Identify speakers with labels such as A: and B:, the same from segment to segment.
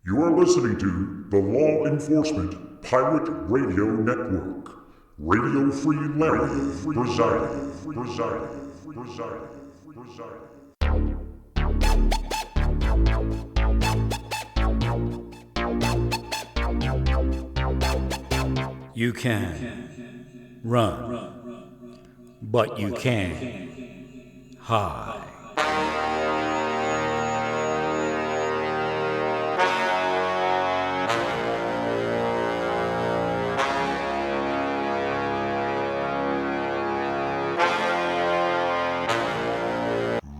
A: You are listening to the Law Enforcement Pirate Radio Network. Radio Free Larry presiding.
B: You can run, but you can't hide.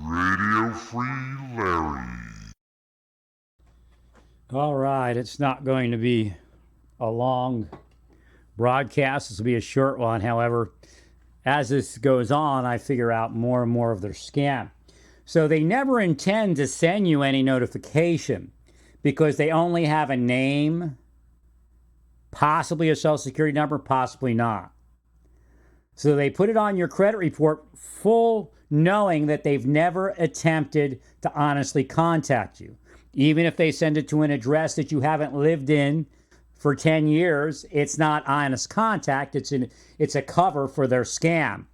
A: Radio Free Larry.
C: All right, it's not going to be a long broadcast. This will be a short one. However, as this goes on, I figure out more and more of their scam. So they never intend to send you any notification because they only have a name, possibly a social security number, possibly not. So they put it on your credit report full knowing that they've never attempted to honestly contact you. Even if they send it to an address that you haven't lived in for 10 years, it's not honest contact. It's a cover for their scam.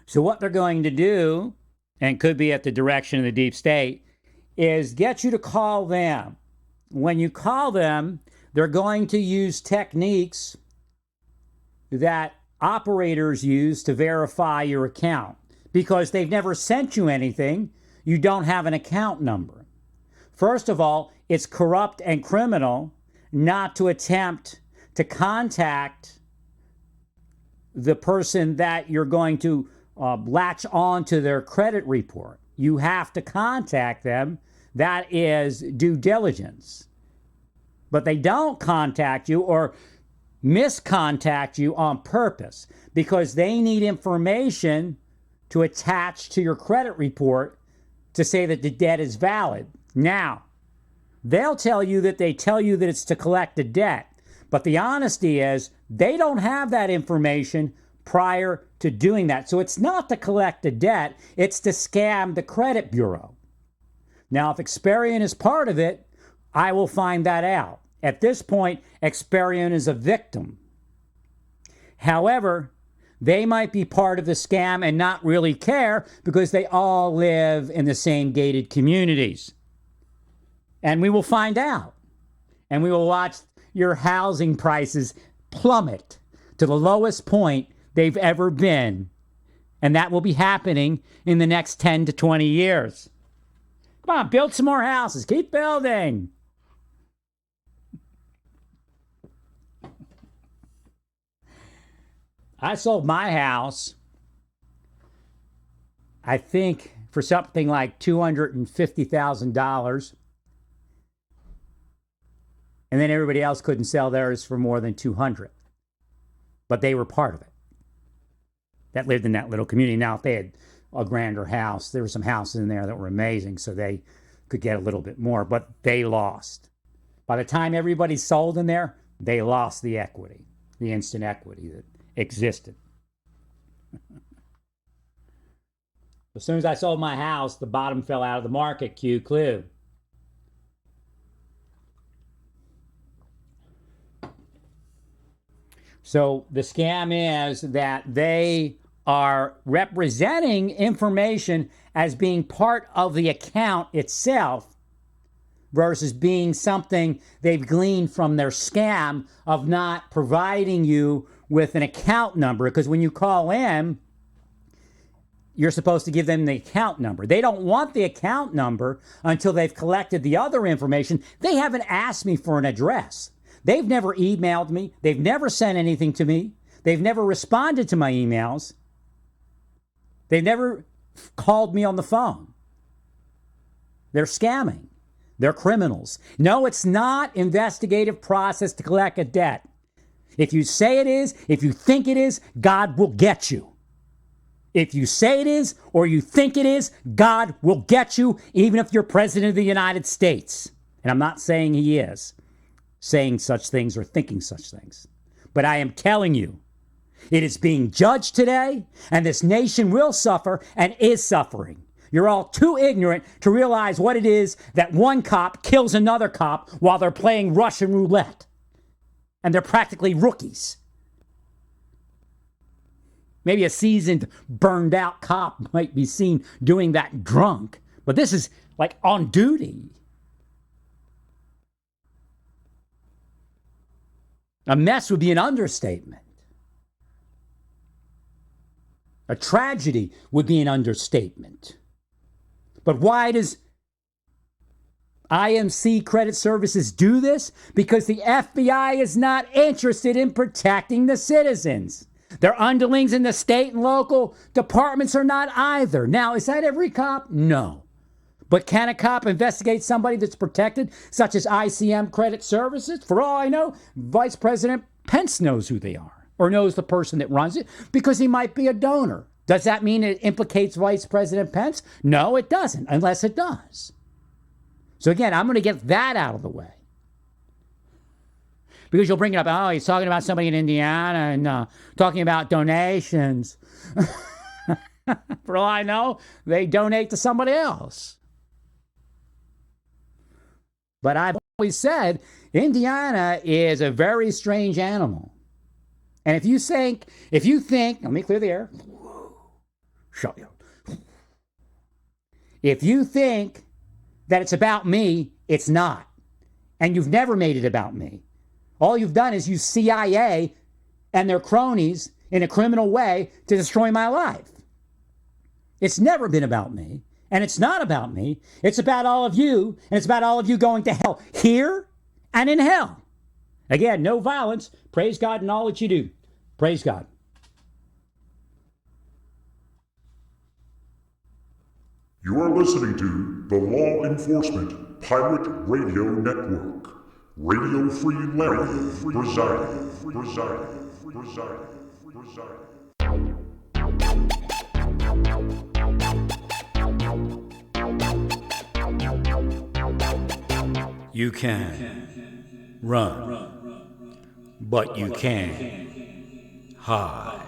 C: So what they're going to do, and could be at the direction of the deep state, is get you to call them. When you call them, they're going to use techniques that operators use to verify your account. Because they've never sent you anything, you don't have an account number. First of all, it's corrupt and criminal not to attempt to contact the person that you're going to latch on to their credit report. You have to contact them. That is due diligence. But they don't contact you or miscontact you on purpose because they need information to attach to your credit report to say that the debt is valid. Now, they'll tell you that it's to collect a debt, but the honesty is they don't have that information prior to doing that. So it's not to collect a debt, it's to scam the credit bureau. Now, if Experian is part of it, I will find that out. At this point, Experian is a victim. However, they might be part of the scam and not really care because they all live in the same gated communities. And we will find out. And we will watch your housing prices plummet to the lowest point they've ever been. And that will be happening in the next 10 to 20 years. Come on, build some more houses. Keep building. I sold my house, I think, for something like $250,000. And then everybody else couldn't sell theirs for more than $200,000. But they were part of it. That lived in that little community. Now, if they had a grander house, there were some houses in there that were amazing, so they could get a little bit more. But they lost. By the time everybody sold in there, they lost the equity, the instant equity that existed. As soon as I sold my house, the bottom fell out of the market. Cue clue. So the scam is that they are representing information as being part of the account itself versus being something they've gleaned from their scam of not providing you with an account number. Because when you call in, you're supposed to give them the account number. They don't want the account number until they've collected the other information. They haven't asked me for an address. They've never emailed me. They've never sent anything to me. They've never responded to my emails. They've never called me on the phone. They're scamming. They're criminals. No, it's not investigative process to collect a debt. If you say it is, if you think it is, God will get you. If you say it is or you think it is, God will get you, even if you're president of the United States. And I'm not saying he is saying such things or thinking such things. But I am telling you, it is being judged today, and this nation will suffer and is suffering. You're all too ignorant to realize what it is that one cop kills another cop while they're playing Russian roulette. And they're practically rookies. Maybe a seasoned, burned out cop might be seen doing that drunk. But this is like on duty. A mess would be an understatement. A tragedy would be an understatement. But why does IMC Credit Services do this? Because the FBI is not interested in protecting the citizens. Their underlings in the state and local departments are not either. Now, is that every cop? No. But can a cop investigate somebody that's protected, such as ICM Credit Services? For all I know, Vice President Pence knows who they are, or knows the person that runs it, because he might be a donor. Does that mean it implicates Vice President Pence? No, it doesn't, unless it does. So again, I'm going to get that out of the way. Because you'll bring it up, oh, he's talking about somebody in Indiana and talking about donations. For all I know, they donate to somebody else. But I've always said Indiana is a very strange animal. And if you think, let me clear the air. Shut you. If you think that it's about me, it's not. And you've never made it about me. All you've done is use CIA and their cronies in a criminal way to destroy my life. It's never been about me. And it's not about me. It's about all of you. And it's about all of you going to hell here and in hell. Again, no violence. Praise God in all that you do. Praise God.
A: You are listening to the Law Enforcement Pirate Radio Network. Radio Free Larry, presiding.
B: You can run, but you can't hide.